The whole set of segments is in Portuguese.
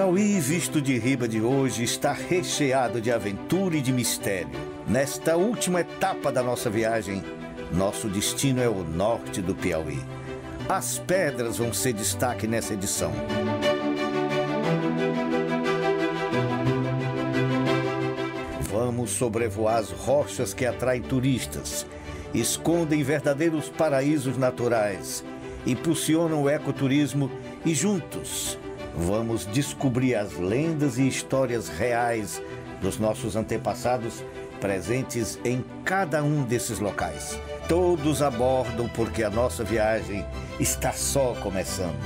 Piauí visto de riba de hoje está recheado de aventura e de mistério. Nesta última etapa da nossa viagem, nosso destino é o norte do Piauí. As pedras vão ser destaque nessa edição. Vamos sobrevoar as rochas que atraem turistas, escondem verdadeiros paraísos naturais, impulsionam o ecoturismo e juntos vamos descobrir as lendas e histórias reais dos nossos antepassados presentes em cada um desses locais. Todos abordam porque a nossa viagem está só começando.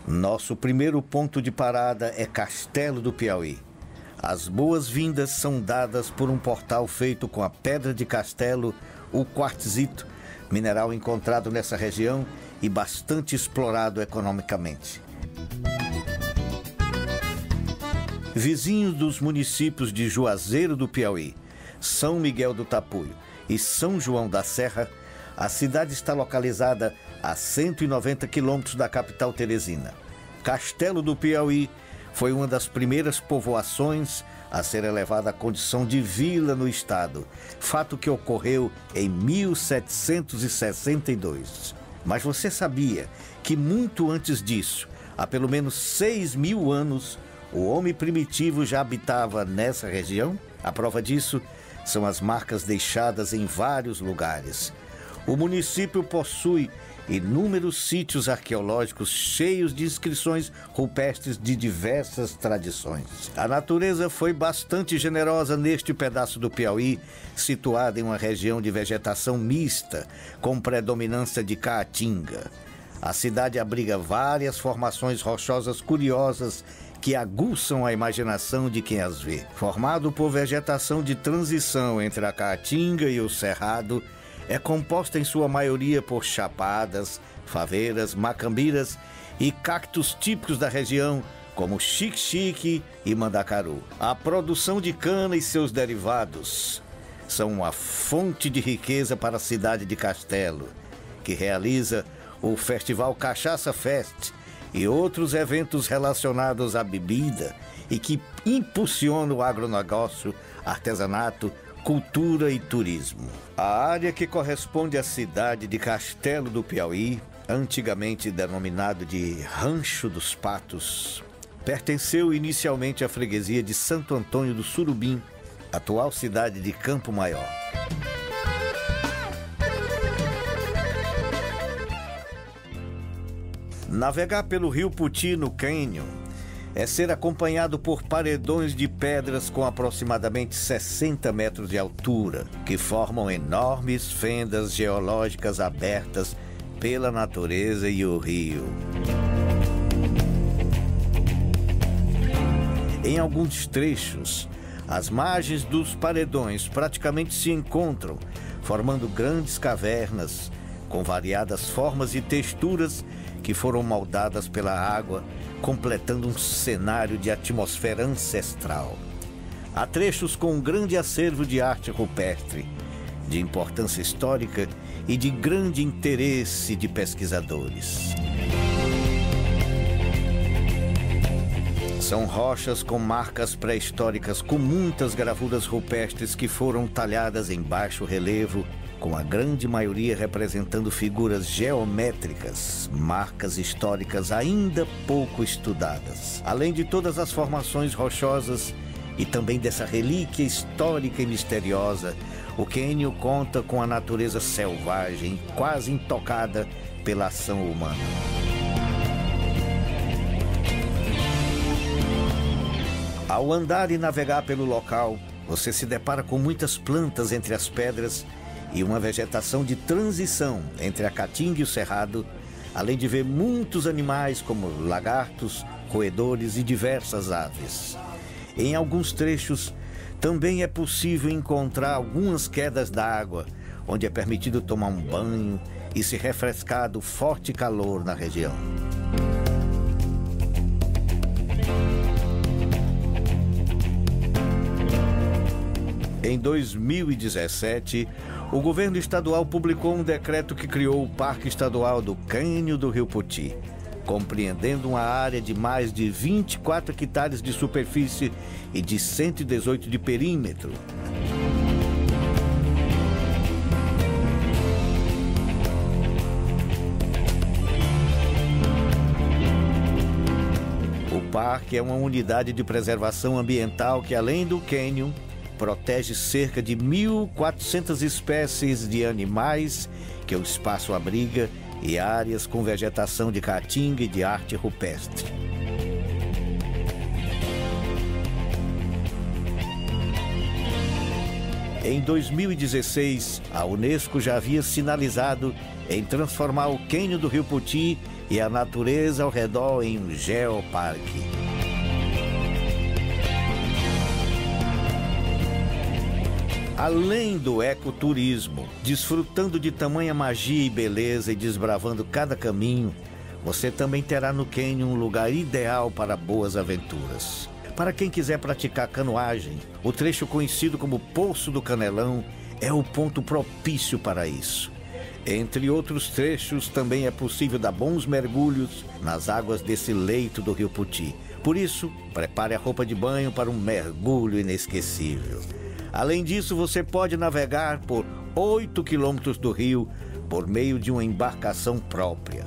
Nosso primeiro ponto de parada é Castelo do Piauí. As boas-vindas são dadas por um portal feito com a pedra de castelo, o quartzito, mineral encontrado nessa região e bastante explorado economicamente. Vizinhos dos municípios de Juazeiro do Piauí, São Miguel do Tapuio e São João da Serra, a cidade está localizada a 190 quilômetros da capital Teresina. Castelo do Piauí foi uma das primeiras povoações a ser elevada à condição de vila no estado, fato que ocorreu em 1762. Mas você sabia que muito antes disso, há pelo menos 6.000 anos, o homem primitivo já habitava nessa região? A prova disso são as marcas deixadas em vários lugares. O município possui inúmeros sítios arqueológicos cheios de inscrições rupestres de diversas tradições. A natureza foi bastante generosa neste pedaço do Piauí, situado em uma região de vegetação mista, com predominância de caatinga. A cidade abriga várias formações rochosas curiosas que aguçam a imaginação de quem as vê. Formado por vegetação de transição entre a caatinga e o cerrado, é composta em sua maioria por chapadas, faveiras, macambiras e cactos típicos da região, como xique-xique e mandacaru. A produção de cana e seus derivados são uma fonte de riqueza para a cidade de Castelo, que realiza o Festival Cachaça Fest e outros eventos relacionados à bebida e que impulsionam o agronegócio, artesanato, cultura e turismo. A área que corresponde à cidade de Castelo do Piauí, antigamente denominado de Rancho dos Patos, pertenceu inicialmente à freguesia de Santo Antônio do Surubim, atual cidade de Campo Maior. Navegar pelo rio Puti no Canyon é ser acompanhado por paredões de pedras com aproximadamente 60 metros de altura, que formam enormes fendas geológicas abertas pela natureza e o rio. Em alguns trechos, as margens dos paredões praticamente se encontram, formando grandes cavernas com variadas formas e texturas que foram moldadas pela água, completando um cenário de atmosfera ancestral. Há trechos com um grande acervo de arte rupestre, de importância histórica e de grande interesse de pesquisadores. São rochas com marcas pré-históricas com muitas gravuras rupestres que foram talhadas em baixo relevo, com a grande maioria representando figuras geométricas, marcas históricas ainda pouco estudadas. Além de todas as formações rochosas e também dessa relíquia histórica e misteriosa, o cânion conta com a natureza selvagem, quase intocada pela ação humana. Ao andar e navegar pelo local, você se depara com muitas plantas entre as pedras e uma vegetação de transição entre a caatinga e o cerrado, além de ver muitos animais como lagartos, roedores e diversas aves. Em alguns trechos, também é possível encontrar algumas quedas d'água, onde é permitido tomar um banho e se refrescar do forte calor na região. Em 2017, o governo estadual publicou um decreto que criou o Parque Estadual do Cânion do Rio Poti, compreendendo uma área de mais de 24 hectares de superfície e de 118 de perímetro. O parque é uma unidade de preservação ambiental que, além do cânion, protege cerca de 1.400 espécies de animais que o espaço abriga e áreas com vegetação de caatinga e de arte rupestre. Em 2016, a Unesco já havia sinalizado em transformar o cânion do Rio Poti e a natureza ao redor em um geoparque. Além do ecoturismo, desfrutando de tamanha magia e beleza e desbravando cada caminho, você também terá no cânion um lugar ideal para boas aventuras. Para quem quiser praticar canoagem, o trecho conhecido como Poço do Canelão é o ponto propício para isso. Entre outros trechos, também é possível dar bons mergulhos nas águas desse leito do Rio Poti. Por isso, prepare a roupa de banho para um mergulho inesquecível. Além disso, você pode navegar por 8 quilômetros do rio por meio de uma embarcação própria.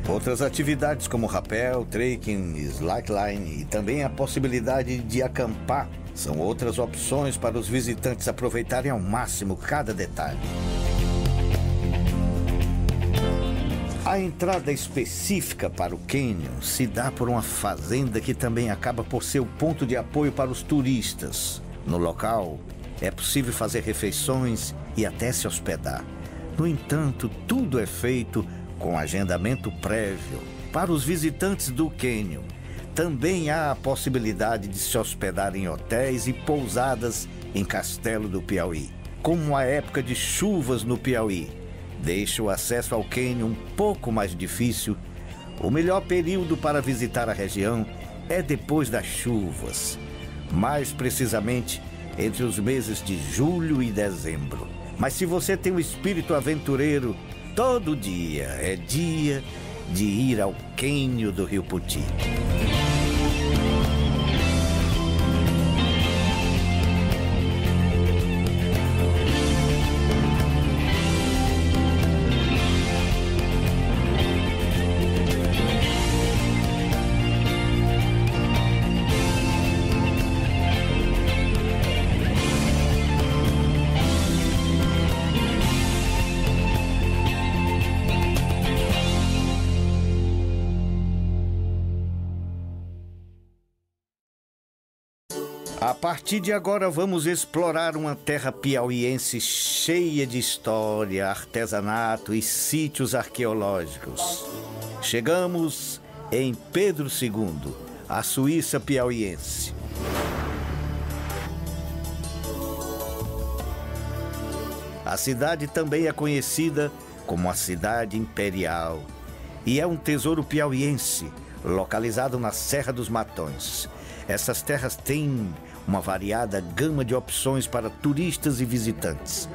Outras atividades como rapel, trekking, slackline e também a possibilidade de acampar são outras opções para os visitantes aproveitarem ao máximo cada detalhe. A entrada específica para o cânion se dá por uma fazenda que também acaba por ser o ponto de apoio para os turistas. No local, é possível fazer refeições e até se hospedar. No entanto, tudo é feito com agendamento prévio. Para os visitantes do cânion, também há a possibilidade de se hospedar em hotéis e pousadas em Castelo do Piauí. Como a época de chuvas no Piauí deixa o acesso ao cânion um pouco mais difícil, o melhor período para visitar a região é depois das chuvas, mais precisamente entre os meses de julho e dezembro. Mas se você tem um espírito aventureiro, todo dia é dia de ir ao cânion do Rio Poti. A partir de agora vamos explorar uma terra piauiense cheia de história, artesanato e sítios arqueológicos. Chegamos em Pedro II, a Suíça piauiense. A cidade também é conhecida como a Cidade Imperial e é um tesouro piauiense, localizado na Serra dos Matões. Essas terras têm uma variada gama de opções para turistas e visitantes.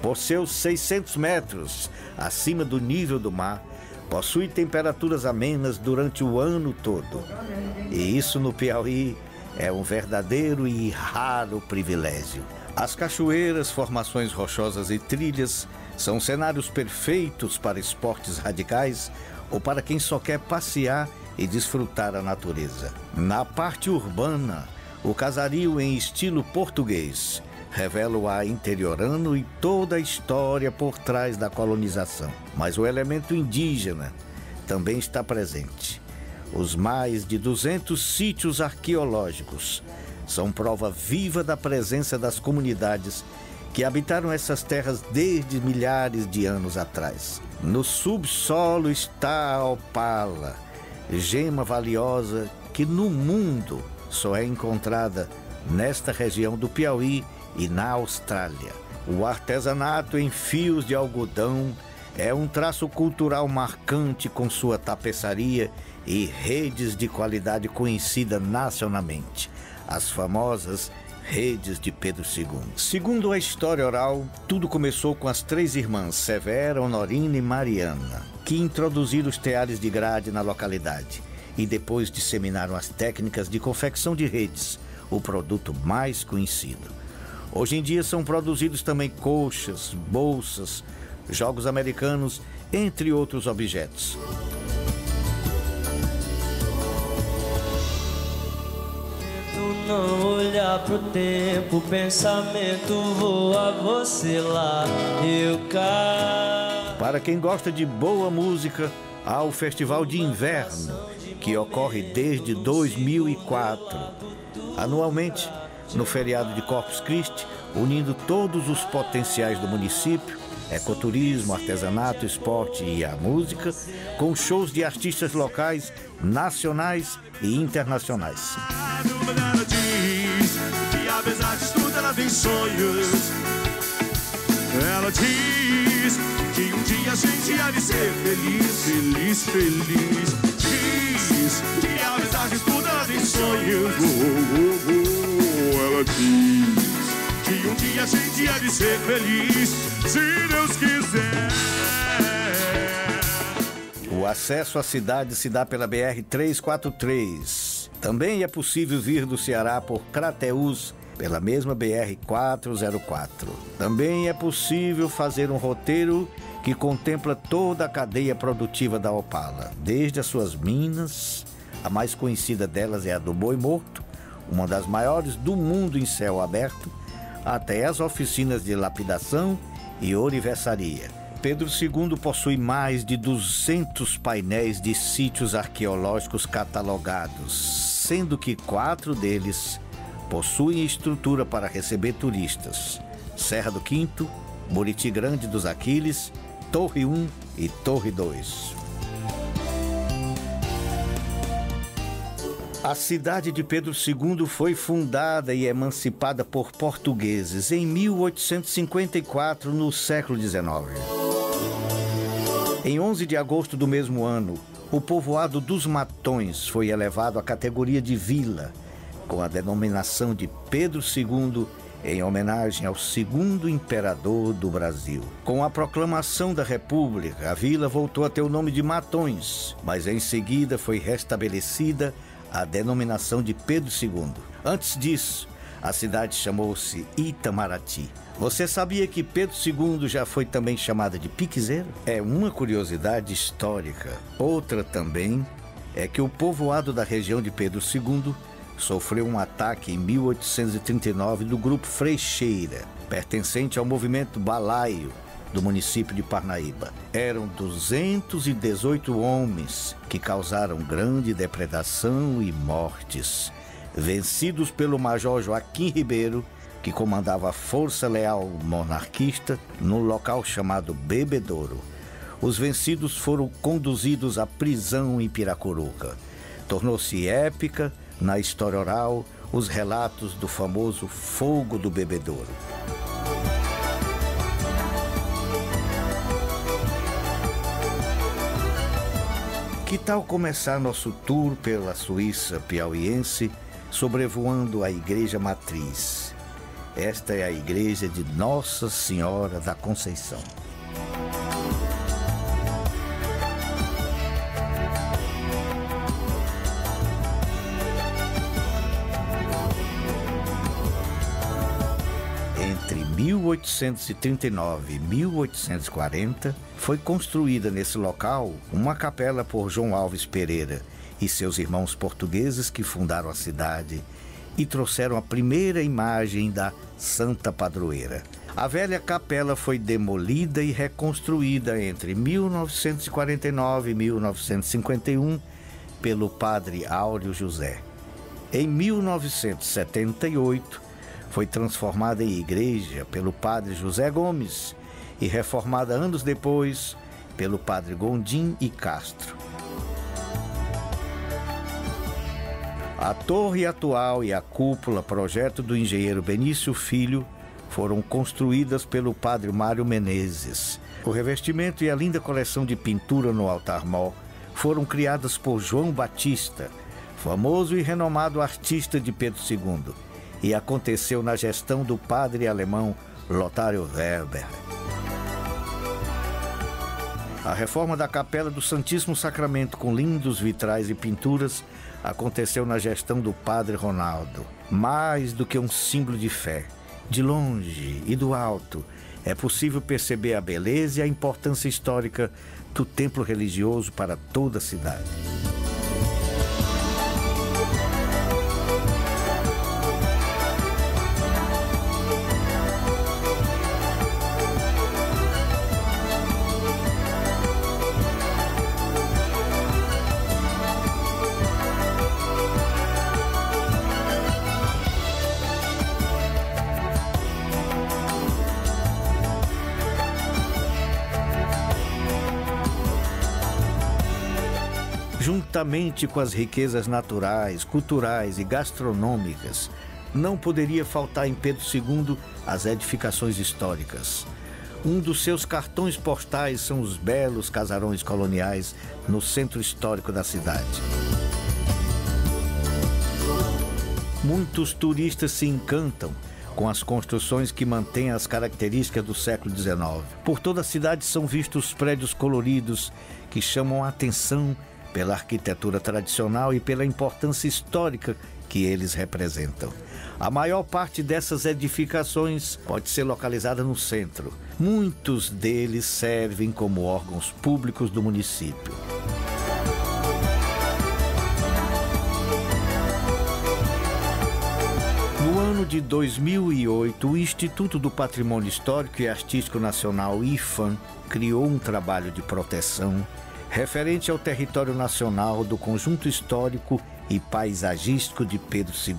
Por seus 600 metros acima do nível do mar, possui temperaturas amenas durante o ano todo. E isso no Piauí é um verdadeiro e raro privilégio. As cachoeiras, formações rochosas e trilhas são cenários perfeitos para esportes radicais ou para quem só quer passear e desfrutar a natureza. Na parte urbana, o casario em estilo português revela o ar interiorano e toda a história por trás da colonização. Mas o elemento indígena também está presente. Os mais de 200 sítios arqueológicos são prova viva da presença das comunidades que habitaram essas terras desde milhares de anos atrás. No subsolo está a opala, gema valiosa que no mundo só é encontrada nesta região do Piauí e na Austrália. O artesanato em fios de algodão É um traço cultural marcante com sua tapeçaria e redes de qualidade conhecida nacionalmente, as famosas redes de Pedro II. Segundo a história oral, tudo começou com as 3 irmãs, Severa, Honorina e Mariana, que introduziram os teares de grade na localidade e depois disseminaram as técnicas de confecção de redes, o produto mais conhecido. Hoje em dia são produzidos também colchas, bolsas, jogos americanos, entre outros objetos. Não olhar pro tempo, o pensamento voa, você lá, eu cá. Para quem gosta de boa música, há o Festival de Inverno, que ocorre desde 2004. Anualmente, no feriado de Corpus Christi, unindo todos os potenciais do município, ecoturismo, artesanato, esporte e a música, com shows de artistas locais, nacionais e internacionais. Ela diz que apesar de tudo ela tem sonhos. Ela diz que um dia a gente há de ser feliz, feliz, feliz. Diz que apesar de tudo ela tem sonhos. Ela diz que um dia a gente há de ser feliz, se Deus quiser. O acesso à cidade se dá pela BR-343. Também é possível vir do Ceará por Crateús, pela mesma BR-404. Também é possível fazer um roteiro que contempla toda a cadeia produtiva da Opala, desde as suas minas, a mais conhecida delas é a do Boi Morto, uma das maiores do mundo em céu aberto, até as oficinas de lapidação e ourivesaria. Pedro II possui mais de 200 painéis de sítios arqueológicos catalogados, sendo que 4 deles possuem estrutura para receber turistas: Serra do Quinto, Buriti Grande dos Aquiles, Torre 1 e Torre 2. A cidade de Pedro II foi fundada e emancipada por portugueses em 1854, no século XIX. Em 11 de agosto do mesmo ano, o povoado dos Matões foi elevado à categoria de vila, com a denominação de Pedro II, em homenagem ao segundo imperador do Brasil. Com a proclamação da República, a vila voltou a ter o nome de Matões, mas em seguida foi restabelecida a denominação de Pedro II. Antes disso, a cidade chamou-se Itamarati. Você sabia que Pedro II já foi também chamada de Piquezeiro? É uma curiosidade histórica. Outra também é que o povoado da região de Pedro II sofreu um ataque em 1839 do grupo Freixeira, pertencente ao movimento Balaio, do município de Parnaíba. Eram 218 homens que causaram grande depredação e mortes, vencidos pelo major Joaquim Ribeiro, que comandava a Força Leal Monarquista no local chamado Bebedouro. Os vencidos foram conduzidos à prisão em Piracuruca. Tornou-se épica, na história oral, os relatos do famoso Fogo do Bebedouro. Que tal começar nosso tour pela Suíça piauiense, sobrevoando a Igreja Matriz? Esta é a igreja de Nossa Senhora da Conceição. Entre 1839 e 1840, foi construída nesse local uma capela por João Alves Pereira e seus irmãos portugueses que fundaram a cidade e trouxeram a primeira imagem da Santa Padroeira. A velha capela foi demolida e reconstruída entre 1949 e 1951 pelo padre Áureo José. Em 1978, foi transformada em igreja pelo padre José Gomes e reformada anos depois pelo padre Gondim e Castro. A torre atual e a cúpula, projeto do engenheiro Benício Filho, foram construídas pelo padre Mário Menezes. O revestimento e a linda coleção de pintura no altar-mor foram criadas por João Batista, famoso e renomado artista de Pedro II, e aconteceu na gestão do padre alemão Lothar Weber. A reforma da Capela do Santíssimo Sacramento, com lindos vitrais e pinturas, aconteceu na gestão do padre Ronaldo. Mais do que um símbolo de fé, de longe e do alto, é possível perceber a beleza e a importância histórica do templo religioso para toda a cidade. Juntamente com as riquezas naturais, culturais e gastronômicas, não poderia faltar em Pedro II as edificações históricas. Um dos seus cartões postais são os belos casarões coloniais no centro histórico da cidade. Muitos turistas se encantam com as construções que mantêm as características do século XIX. Por toda a cidade são vistos prédios coloridos que chamam a atenção pela arquitetura tradicional e pela importância histórica que eles representam. A maior parte dessas edificações pode ser localizada no centro. Muitos deles servem como órgãos públicos do município. No ano de 2008, o Instituto do Patrimônio Histórico e Artístico Nacional, IFAM, criou um trabalho de proteção referente ao território nacional do conjunto histórico e paisagístico de Pedro II.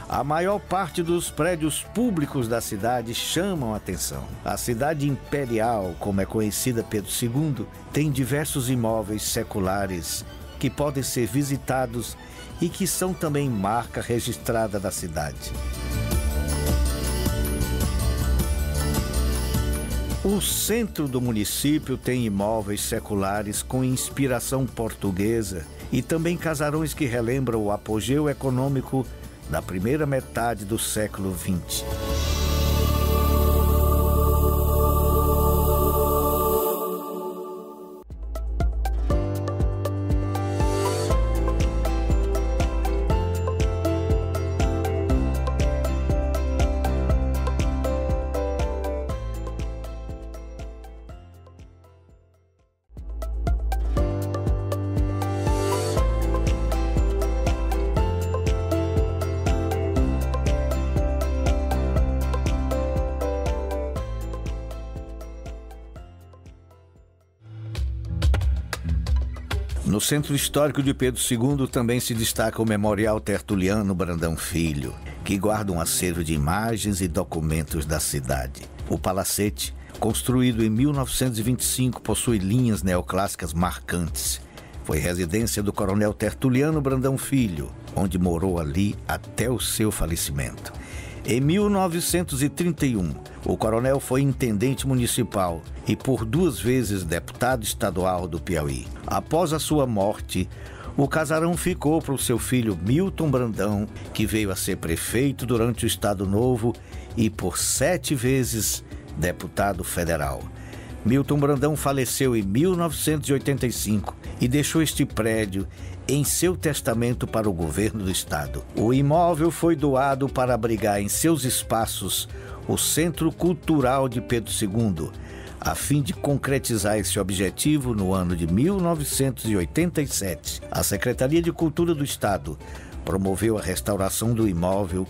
A maior parte dos prédios públicos da cidade chamam a atenção. A cidade imperial, como é conhecida Pedro II, tem diversos imóveis seculares que podem ser visitados e que são também marca registrada da cidade. O centro do município tem imóveis seculares com inspiração portuguesa e também casarões que relembram o apogeu econômico da primeira metade do século XX. No Centro Histórico de Pedro II também se destaca o Memorial Tertuliano Brandão Filho, que guarda um acervo de imagens e documentos da cidade. O palacete, construído em 1925, possui linhas neoclássicas marcantes. Foi residência do coronel Tertuliano Brandão Filho, onde morou ali até o seu falecimento. Em 1931, o coronel foi intendente municipal e por 2 vezes deputado estadual do Piauí. Após a sua morte, o casarão ficou para o seu filho Milton Brandão, que veio a ser prefeito durante o Estado Novo e por 7 vezes deputado federal. Milton Brandão faleceu em 1985 e deixou este prédio em seu testamento para o governo do estado. O imóvel foi doado para abrigar em seus espaços o Centro Cultural de Pedro II, a fim de concretizar esse objetivo. No ano de 1987, a Secretaria de Cultura do Estado promoveu a restauração do imóvel,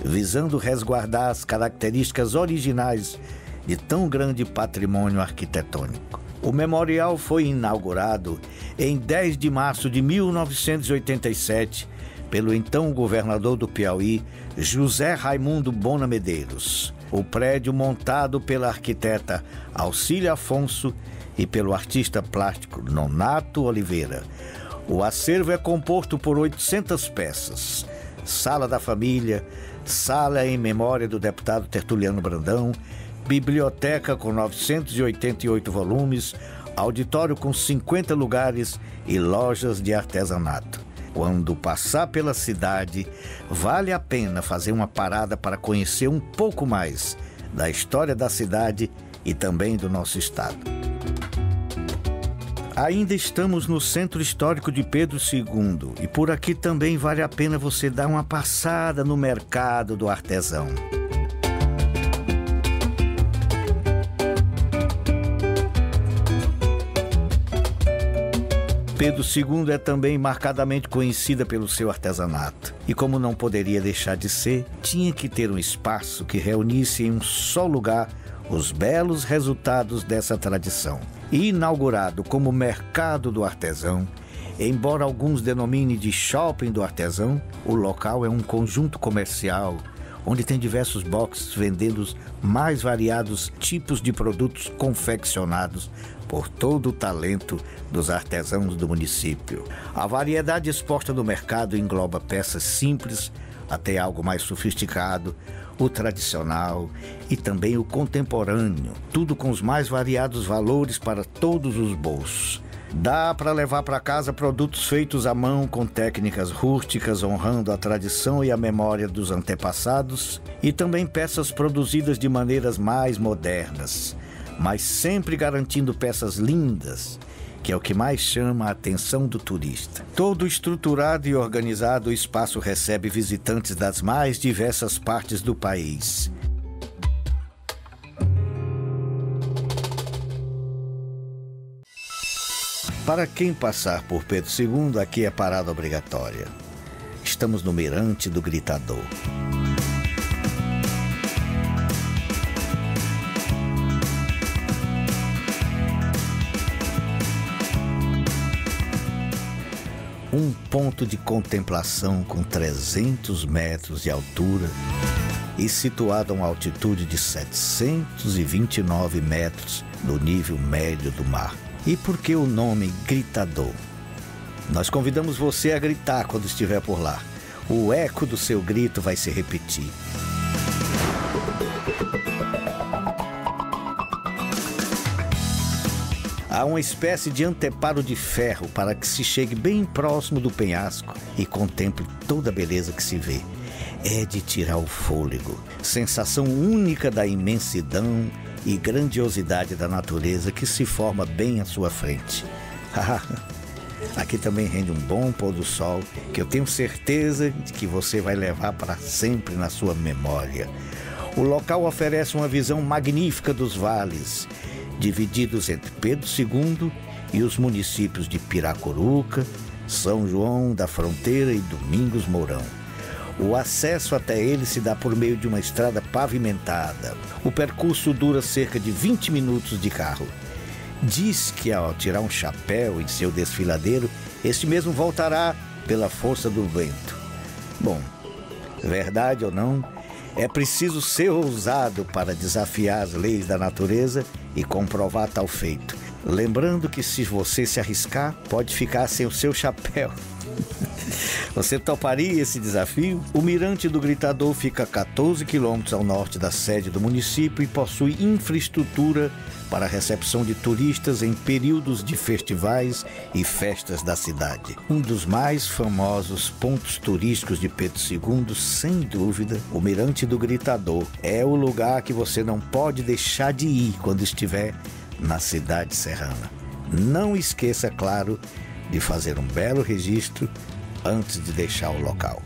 visando resguardar as características originais de tão grande patrimônio arquitetônico. O memorial foi inaugurado em 10 de março de 1987 pelo então governador do Piauí, José Raimundo Bona Medeiros. O prédio, montado pela arquiteta Alcília Afonso e pelo artista plástico Nonato Oliveira. O acervo é composto por 800 peças, sala da família, sala em memória do deputado Tertuliano Brandão, biblioteca com 988 volumes, auditório com 50 lugares e lojas de artesanato. Quando passar pela cidade, vale a pena fazer uma parada para conhecer um pouco mais da história da cidade e também do nosso estado. Ainda estamos no Centro Histórico de Pedro II e por aqui também vale a pena você dar uma passada no Mercado do Artesão. Pedro II é também marcadamente conhecida pelo seu artesanato. E como não poderia deixar de ser, tinha que ter um espaço que reunisse em um só lugar os belos resultados dessa tradição. E inaugurado como Mercado do Artesão, embora alguns denominem de Shopping do Artesão, o local é um conjunto comercial onde tem diversos boxes vendendo os mais variados tipos de produtos confeccionados por todo o talento dos artesãos do município. A variedade exposta no mercado engloba peças simples até algo mais sofisticado, o tradicional e também o contemporâneo, tudo com os mais variados valores para todos os bolsos. Dá para levar para casa produtos feitos à mão com técnicas rústicas, honrando a tradição e a memória dos antepassados, e também peças produzidas de maneiras mais modernas, mas sempre garantindo peças lindas, que é o que mais chama a atenção do turista. Todo estruturado e organizado, o espaço recebe visitantes das mais diversas partes do país. Para quem passar por Pedro II, aqui é parada obrigatória. Estamos no Mirante do Gritador. Um ponto de contemplação com 300 metros de altura e situado a uma altitude de 729 metros do nível médio do mar. E por que o nome Gritador? Nós convidamos você a gritar quando estiver por lá. O eco do seu grito vai se repetir. Há uma espécie de anteparo de ferro para que se chegue bem próximo do penhasco e contemple toda a beleza que se vê. É de tirar o fôlego. Sensação única da imensidão e grandiosidade da natureza que se forma bem à sua frente. Aqui também rende um bom pôr do sol que eu tenho certeza de que você vai levar para sempre na sua memória. O local oferece uma visão magnífica dos vales, divididos entre Pedro II e os municípios de Piracuruca, São João da Fronteira e Domingos Mourão. O acesso até ele se dá por meio de uma estrada pavimentada. O percurso dura cerca de 20 minutos de carro. Diz que ao tirar um chapéu em seu desfiladeiro, este mesmo voltará pela força do vento. Bom, verdade ou não, é preciso ser ousado para desafiar as leis da natureza e comprovar tal feito. Lembrando que se você se arriscar, pode ficar sem o seu chapéu. Você toparia esse desafio? O Mirante do Gritador fica a 14 quilômetros ao norte da sede do município e possui infraestrutura para a recepção de turistas em períodos de festivais e festas da cidade. Um dos mais famosos pontos turísticos de Pedro II, sem dúvida, o Mirante do Gritador. É o lugar que você não pode deixar de ir quando estiver na cidade serrana. Não esqueça, claro, de fazer um belo registro antes de deixar o local.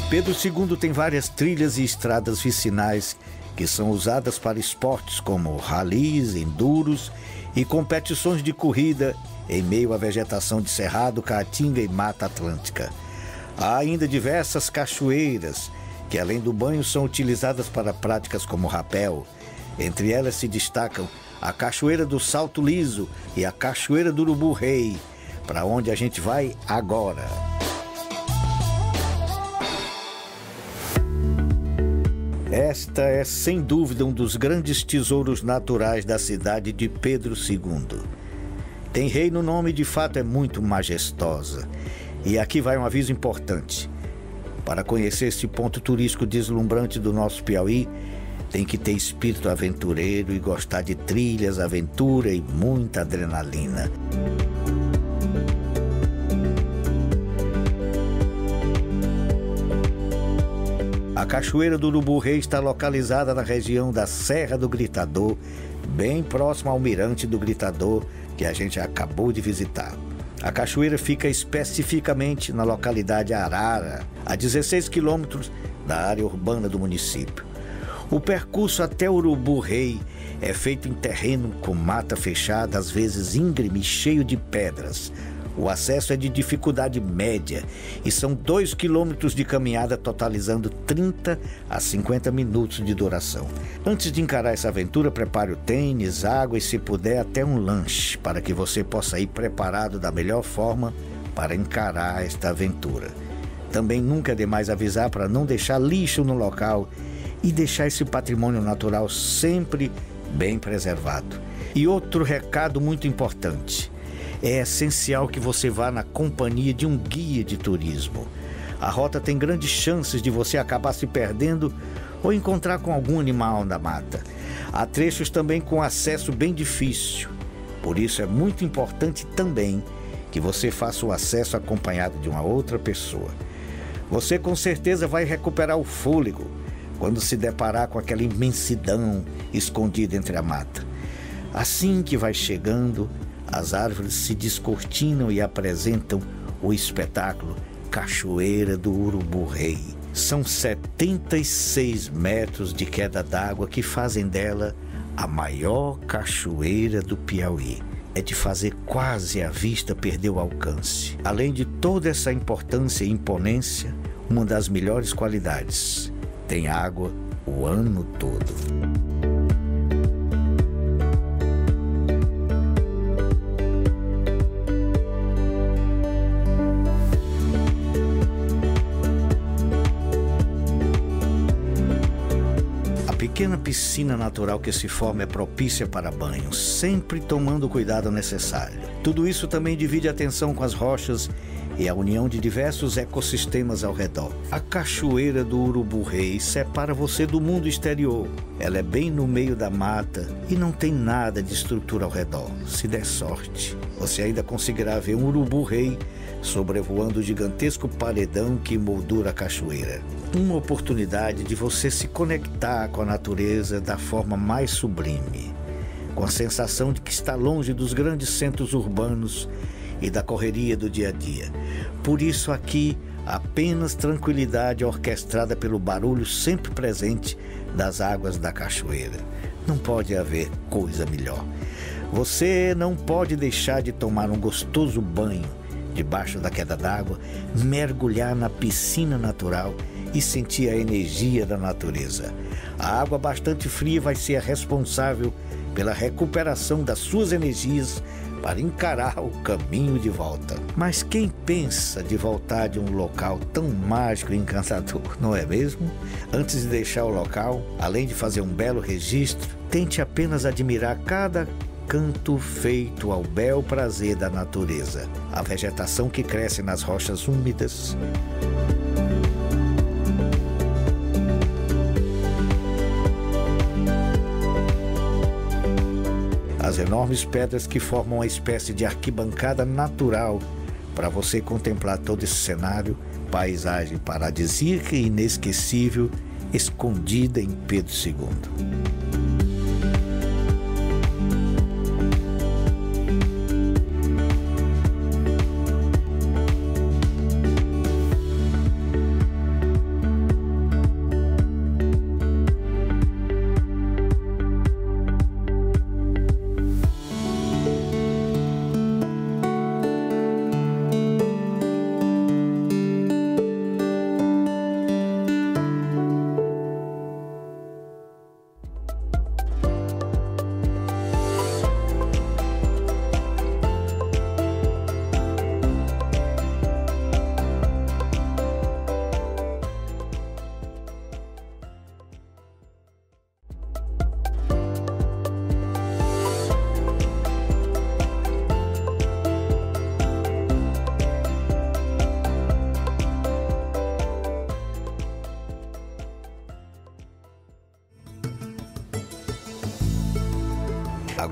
Pedro II tem várias trilhas e estradas vicinais que são usadas para esportes como ralis, enduros e competições de corrida em meio à vegetação de cerrado, caatinga e mata atlântica. Há ainda diversas cachoeiras que, além do banho, são utilizadas para práticas como rapel. Entre elas se destacam a Cachoeira do Salto Liso e a Cachoeira do Urubu Rei, para onde a gente vai agora. Esta é, sem dúvida, um dos grandes tesouros naturais da cidade de Pedro II. Tem rei no nome e, de fato, é muito majestosa. E aqui vai um aviso importante. Para conhecer este ponto turístico deslumbrante do nosso Piauí, tem que ter espírito aventureiro e gostar de trilhas, aventura e muita adrenalina. A Cachoeira do Urubu-Rei está localizada na região da Serra do Gritador, bem próximo ao Mirante do Gritador, que a gente acabou de visitar. A cachoeira fica especificamente na localidade Arara, a 16 quilômetros da área urbana do município. O percurso até Urubu-Rei é feito em terreno com mata fechada, às vezes íngreme e cheio de pedras. O acesso é de dificuldade média e são 2 quilômetros de caminhada, totalizando 30 a 50 minutos de duração. Antes de encarar essa aventura, prepare o tênis, água e, se puder, até um lanche, para que você possa ir preparado da melhor forma para encarar esta aventura. Também nunca é demais avisar para não deixar lixo no local e deixar esse patrimônio natural sempre bem preservado. E outro recado muito importante: é essencial que você vá na companhia de um guia de turismo. A rota tem grandes chances de você acabar se perdendo ou encontrar com algum animal na mata. Há trechos também com acesso bem difícil. Por isso é muito importante também que você faça o acesso acompanhado de uma outra pessoa. Você com certeza vai recuperar o fôlego quando se deparar com aquela imensidão escondida entre a mata. Assim que vai chegando, as árvores se descortinam e apresentam o espetáculo Cachoeira do Urubu-Rei. São 76 metros de queda d'água que fazem dela a maior cachoeira do Piauí. É de fazer quase a vista perder o alcance. Além de toda essa importância e imponência, uma das melhores qualidades: tem água o ano todo. A pequena piscina natural que se forma é propícia para banho, sempre tomando o cuidado necessário. Tudo isso também divide a atenção com as rochas e a união de diversos ecossistemas ao redor. A Cachoeira do Urubu-Rei separa você do mundo exterior. Ela é bem no meio da mata e não tem nada de estrutura ao redor. Se der sorte, você ainda conseguirá ver um urubu-rei sobrevoando o gigantesco paredão que moldura a cachoeira. Uma oportunidade de você se conectar com a natureza da forma mais sublime, com a sensação de que está longe dos grandes centros urbanos e da correria do dia a dia. Por isso aqui, apenas tranquilidade orquestrada pelo barulho sempre presente das águas da cachoeira. Não pode haver coisa melhor. Você não pode deixar de tomar um gostoso banho debaixo da queda d'água, mergulhar na piscina natural e sentir a energia da natureza. A água bastante fria vai ser a responsável pela recuperação das suas energias para encarar o caminho de volta. Mas quem pensa de voltar de um local tão mágico e encantador, não é mesmo? Antes de deixar o local, além de fazer um belo registro, tente apenas admirar cada canto feito ao bel prazer da natureza, a vegetação que cresce nas rochas úmidas, as enormes pedras que formam uma espécie de arquibancada natural para você contemplar todo esse cenário, paisagem paradisíaca e inesquecível, escondida em Pedro II.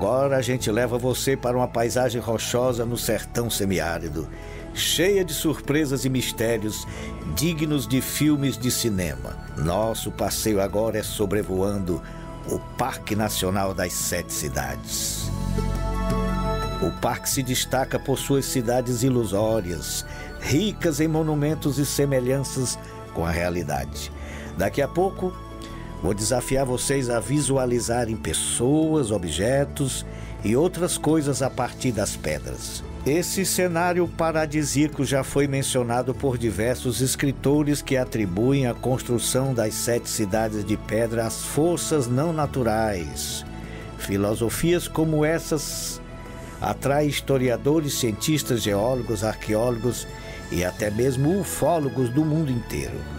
Agora a gente leva você para uma paisagem rochosa no sertão semiárido, cheia de surpresas e mistérios dignos de filmes de cinema. Nosso passeio agora é sobrevoando o Parque Nacional das 7 Cidades. O parque se destaca por suas cidades ilusórias, ricas em monumentos e semelhanças com a realidade. Daqui a pouco, vou desafiar vocês a visualizarem pessoas, objetos e outras coisas a partir das pedras. Esse cenário paradisíaco já foi mencionado por diversos escritores que atribuem a construção das 7 cidades de pedra às forças não naturais. Filosofias como essas atraem historiadores, cientistas, geólogos, arqueólogos e até mesmo ufólogos do mundo inteiro.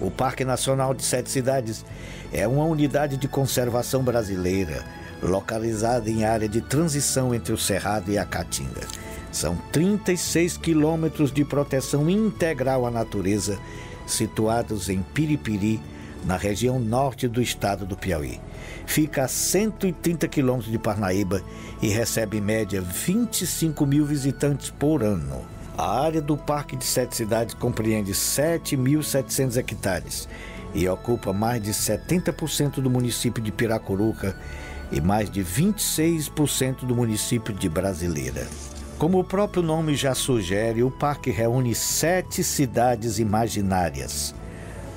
O Parque Nacional de 7 Cidades é uma unidade de conservação brasileira, localizada em área de transição entre o Cerrado e a Caatinga. São 36 quilômetros de proteção integral à natureza, situados em Piripiri, na região norte do estado do Piauí. Fica a 130 quilômetros de Parnaíba e recebe em média 25 mil visitantes por ano. A área do Parque de 7 Cidades compreende 7.700 hectares e ocupa mais de 70% do município de Piracuruca e mais de 26% do município de Brasileira. Como o próprio nome já sugere, o parque reúne 7 cidades imaginárias,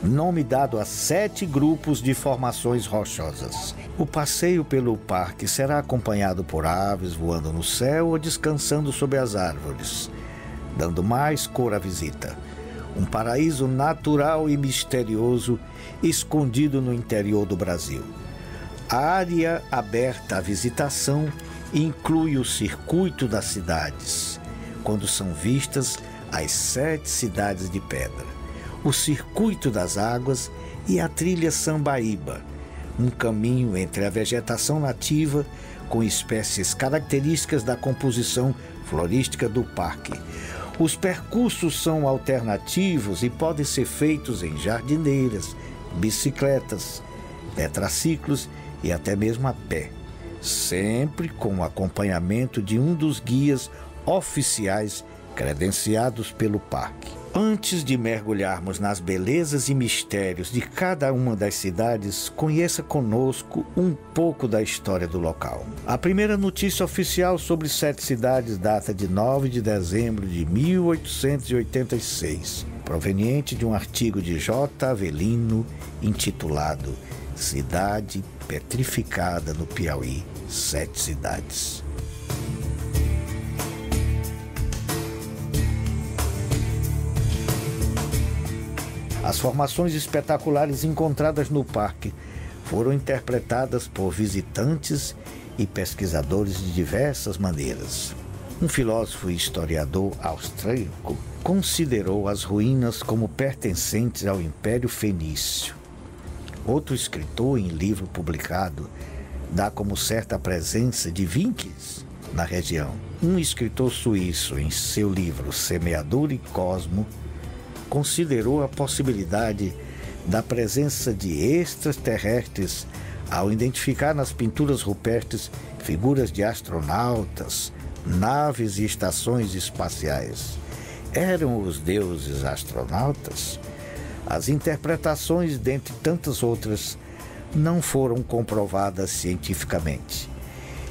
nome dado a 7 grupos de formações rochosas. O passeio pelo parque será acompanhado por aves voando no céu ou descansando sob as árvores, dando mais cor à visita. Um paraíso natural e misterioso escondido no interior do Brasil. A área aberta à visitação inclui o circuito das cidades, quando são vistas as 7 cidades de pedra, o circuito das águas e a trilha Sambaíba, um caminho entre a vegetação nativa com espécies características da composição florística do parque. Os percursos são alternativos e podem ser feitos em jardineiras, bicicletas, tetraciclos e até mesmo a pé, sempre com o acompanhamento de um dos guias oficiais credenciados pelo parque. Antes de mergulharmos nas belezas e mistérios de cada uma das cidades, conheça conosco um pouco da história do local. A primeira notícia oficial sobre 7 cidades data de 9 de dezembro de 1886, proveniente de um artigo de J. Avelino intitulado Cidade Petrificada no Piauí, 7 Cidades. As formações espetaculares encontradas no parque foram interpretadas por visitantes e pesquisadores de diversas maneiras. Um filósofo e historiador austríaco considerou as ruínas como pertencentes ao Império Fenício. Outro escritor, em livro publicado, dá como certa a presença de vikings na região. Um escritor suíço, em seu livro Semeadura e Cosmo, considerou a possibilidade da presença de extraterrestres ao identificar nas pinturas rupestres figuras de astronautas, naves e estações espaciais. Eram os deuses astronautas? As interpretações, dentre tantas outras, não foram comprovadas cientificamente.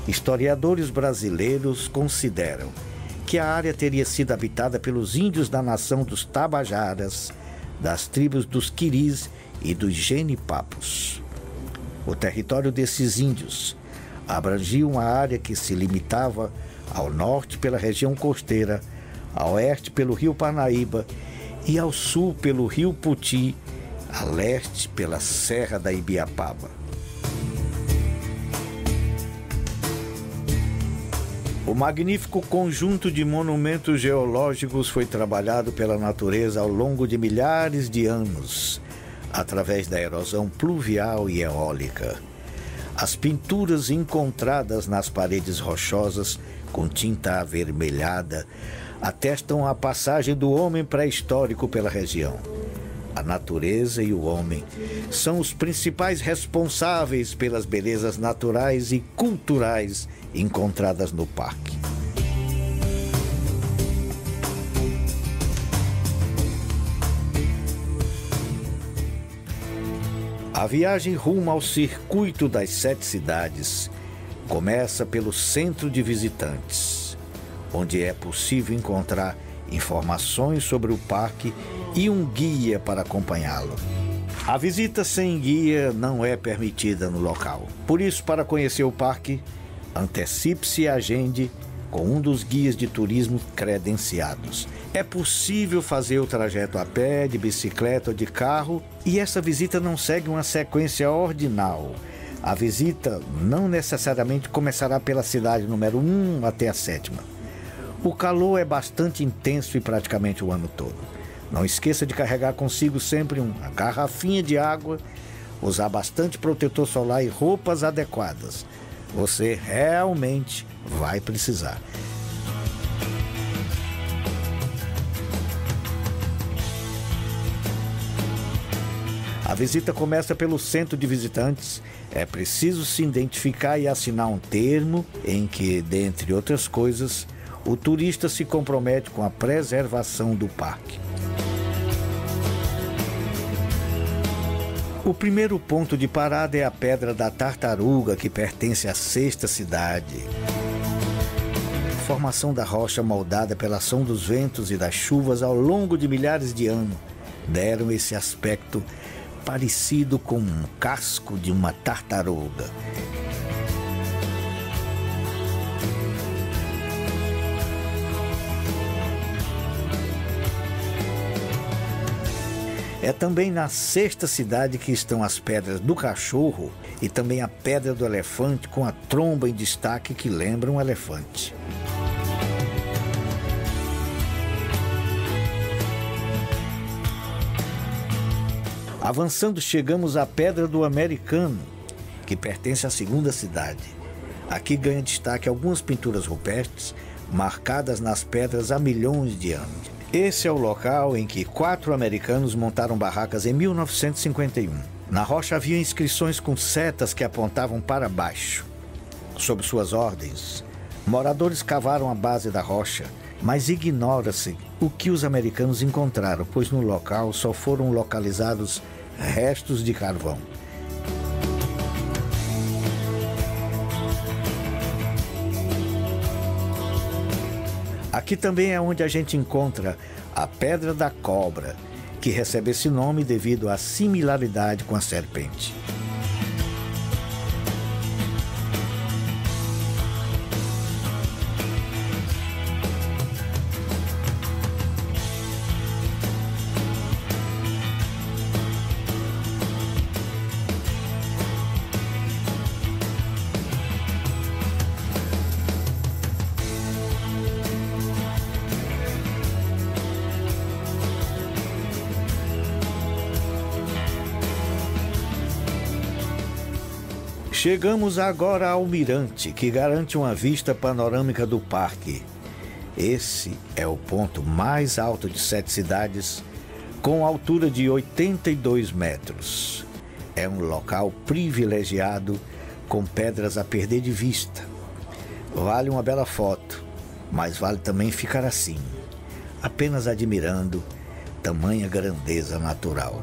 Historiadores brasileiros consideram que a área teria sido habitada pelos índios da nação dos Tabajaras, das tribos dos Quiris e dos Genipapos. O território desses índios abrangia uma área que se limitava ao norte pela região costeira, a oeste pelo rio Parnaíba e ao sul pelo rio Puti, a leste pela Serra da Ibiapaba. O magnífico conjunto de monumentos geológicos foi trabalhado pela natureza ao longo de milhares de anos, através da erosão pluvial e eólica. As pinturas encontradas nas paredes rochosas com tinta avermelhada atestam a passagem do homem pré-histórico pela região. A natureza e o homem são os principais responsáveis pelas belezas naturais e culturais encontradas no parque. A viagem rumo ao circuito das 7 cidades começa pelo centro de visitantes, onde é possível encontrar informações sobre o parque e um guia para acompanhá-lo. A visita sem guia não é permitida no local. Por isso, para conhecer o parque, antecipe-se e agende com um dos guias de turismo credenciados. É possível fazer o trajeto a pé, de bicicleta ou de carro, e essa visita não segue uma sequência ordinal. A visita não necessariamente começará pela cidade número 1 até a 7ª. O calor é bastante intenso e praticamente o ano todo. Não esqueça de carregar consigo sempre uma garrafinha de água, usar bastante protetor solar e roupas adequadas. Você realmente vai precisar. A visita começa pelo centro de visitantes. É preciso se identificar e assinar um termo em que, dentre outras coisas, o turista se compromete com a preservação do parque. O primeiro ponto de parada é a Pedra da Tartaruga, que pertence à 6ª cidade. A formação da rocha moldada pela ação dos ventos e das chuvas ao longo de milhares de anos deram esse aspecto parecido com um casco de uma tartaruga. É também na 6ª cidade que estão as Pedras do Cachorro e também a Pedra do Elefante, com a tromba em destaque que lembra um elefante. Avançando, chegamos à Pedra do Americano, que pertence à 2ª cidade. Aqui ganha destaque algumas pinturas rupestres marcadas nas pedras há milhões de anos. Esse é o local em que 4 americanos montaram barracas em 1951. Na rocha havia inscrições com setas que apontavam para baixo. Sob suas ordens, moradores cavaram a base da rocha, mas ignora-se o que os americanos encontraram, pois no local só foram localizados restos de carvão. Aqui também é onde a gente encontra a Pedra da Cobra, que recebe esse nome devido à similaridade com a serpente. Chegamos agora ao mirante, que garante uma vista panorâmica do parque. Esse é o ponto mais alto de 7 cidades, com altura de 82 metros. É um local privilegiado, com pedras a perder de vista. Vale uma bela foto, mas vale também ficar assim, apenas admirando tamanha grandeza natural.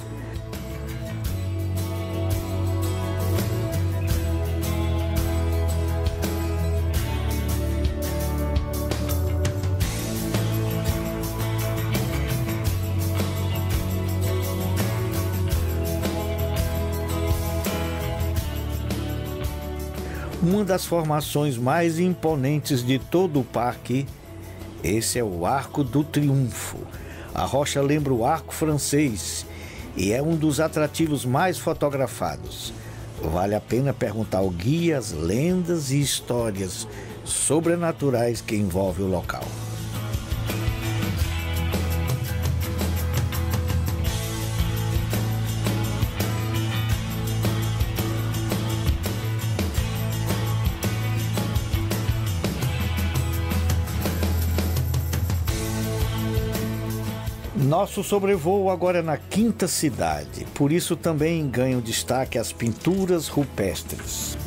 Uma das formações mais imponentes de todo o parque, esse é o Arco do Triunfo. A rocha lembra o arco francês e é um dos atrativos mais fotografados. Vale a pena perguntar ao guia as lendas e histórias sobrenaturais que envolvem o local. Nosso sobrevoo agora é na quinta cidade, por isso também ganham destaque as pinturas rupestres.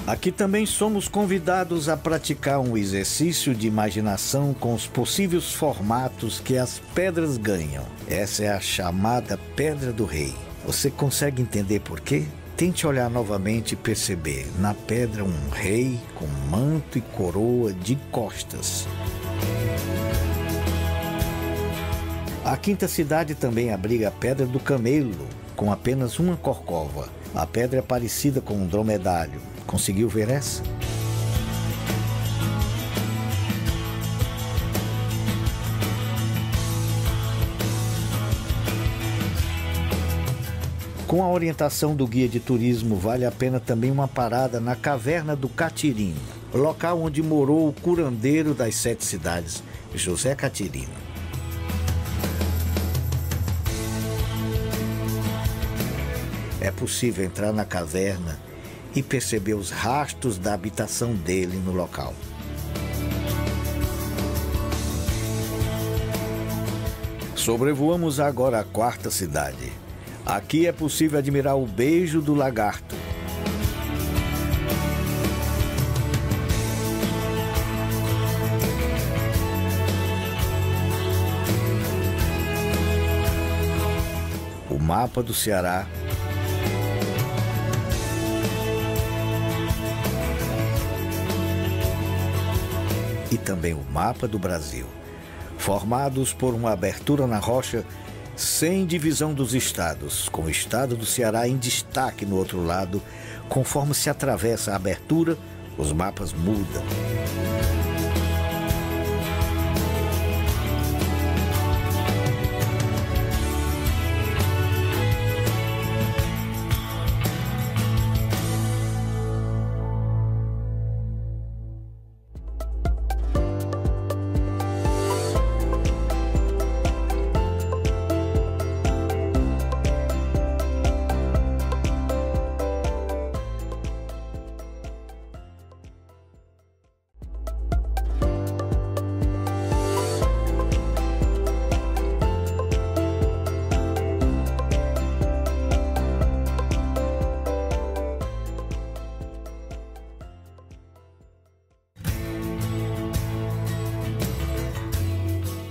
Aqui também somos convidados a praticar um exercício de imaginação com os possíveis formatos que as pedras ganham. Essa é a chamada Pedra do Rei. Você consegue entender por quê? Tente olhar novamente e perceber na pedra um rei com manto e coroa de costas. A quinta cidade também abriga a Pedra do Camelo, com apenas uma corcova. A pedra é parecida com um dromedário. Conseguiu ver essa? Com a orientação do guia de turismo, vale a pena também uma parada na Caverna do Catirino, local onde morou o curandeiro das 7 cidades, José Catirino. É possível entrar na caverna e perceber os rastros da habitação dele no local. Sobrevoamos agora a quarta cidade. Aqui é possível admirar o beijo do lagarto. O mapa do Ceará. E também o mapa do Brasil, formados por uma abertura na rocha sem divisão dos estados, com o estado do Ceará em destaque no outro lado. Conforme se atravessa a abertura, os mapas mudam.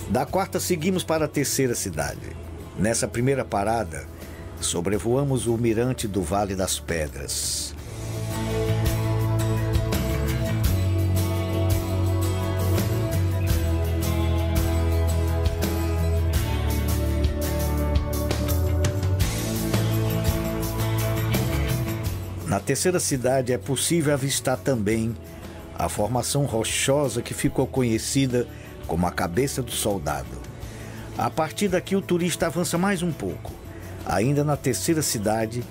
Da quarta seguimos para a terceira cidade. Nessa primeira parada, sobrevoamos o mirante do Vale das Pedras. Na terceira cidade é possível avistar também a formação rochosa que ficou conhecida como a Cabeça do Soldado. A partir daqui o turista avança mais um pouco, ainda na terceira cidade,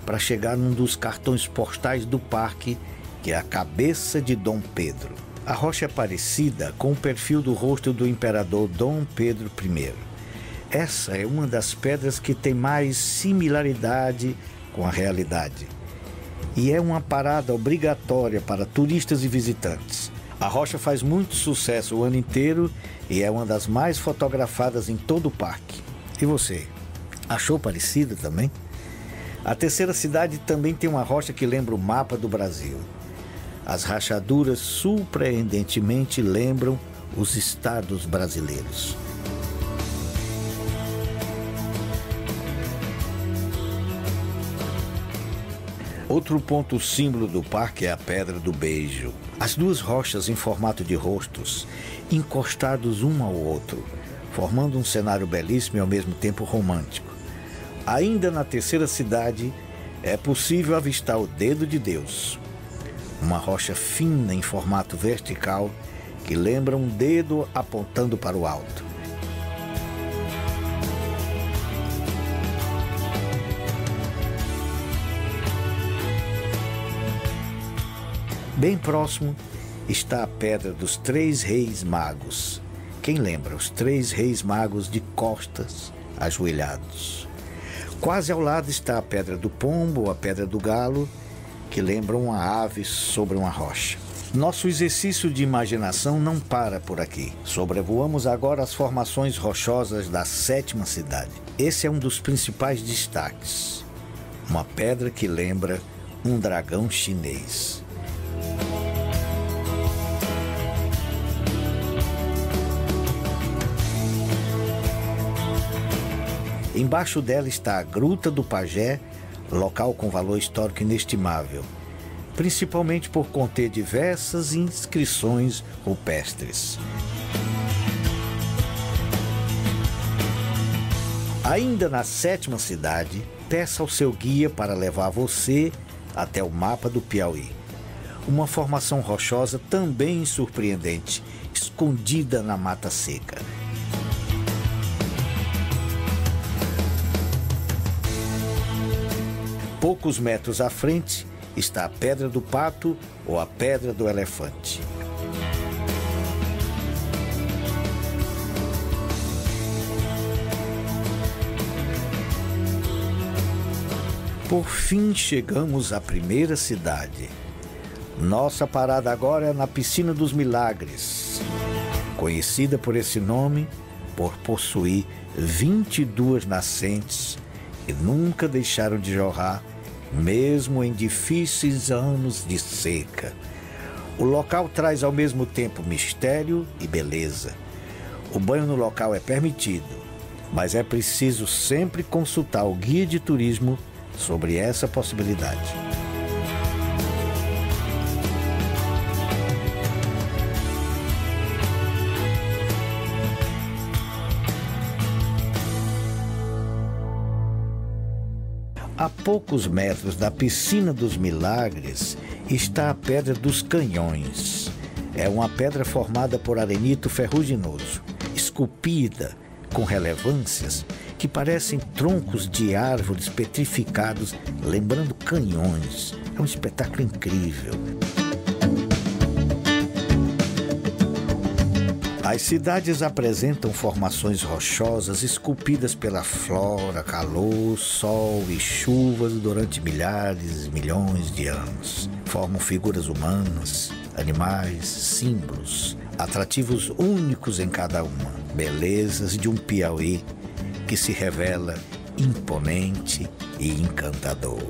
para chegar num dos cartões postais do parque, que é a Cabeça de Dom Pedro. A rocha é parecida com o perfil do rosto do imperador Dom Pedro I. Essa é uma das pedras que tem mais similaridade com a realidade. E é uma parada obrigatória para turistas e visitantes. A rocha faz muito sucesso o ano inteiro e é uma das mais fotografadas em todo o parque. E você, achou parecida também? A terceira cidade também tem uma rocha que lembra o mapa do Brasil. As rachaduras surpreendentemente lembram os estados brasileiros. Outro ponto símbolo do parque é a Pedra do Beijo. As duas rochas em formato de rostos, encostados um ao outro, formando um cenário belíssimo e ao mesmo tempo romântico. Ainda na terceira cidade, é possível avistar o Dedo de Deus, uma rocha fina em formato vertical que lembra um dedo apontando para o alto. Bem próximo está a Pedra dos Três Reis Magos. Quem lembra? Os 3 reis magos de costas, ajoelhados. Quase ao lado está a Pedra do Pombo ou a Pedra do Galo, que lembram uma ave sobre uma rocha. Nosso exercício de imaginação não para por aqui. Sobrevoamos agora as formações rochosas da 7ª cidade. Esse é um dos principais destaques. Uma pedra que lembra um dragão chinês. Embaixo dela está a Gruta do Pajé, local com valor histórico inestimável, principalmente por conter diversas inscrições rupestres. Ainda na 7ª cidade, peça ao seu guia para levar você até o Mapa do Piauí. Uma formação rochosa também surpreendente, escondida na mata seca. Poucos metros à frente está a Pedra do Pato ou a Pedra do Elefante. Por fim chegamos à primeira cidade. Nossa parada agora é na Piscina dos Milagres, conhecida por esse nome por possuir 22 nascentes que nunca deixaram de jorrar, mesmo em difíceis anos de seca. O local traz ao mesmo tempo mistério e beleza. O banho no local é permitido, mas é preciso sempre consultar o guia de turismo sobre essa possibilidade. A poucos metros da Piscina dos Milagres está a Pedra dos Canhões. É uma pedra formada por arenito ferruginoso, esculpida com relevâncias que parecem troncos de árvores petrificados, lembrando canhões. É um espetáculo incrível. As cidades apresentam formações rochosas esculpidas pela flora, calor, sol e chuvas durante milhares e milhões de anos. Formam figuras humanas, animais, símbolos, atrativos únicos em cada uma. Belezas de um Piauí que se revela imponente e encantador.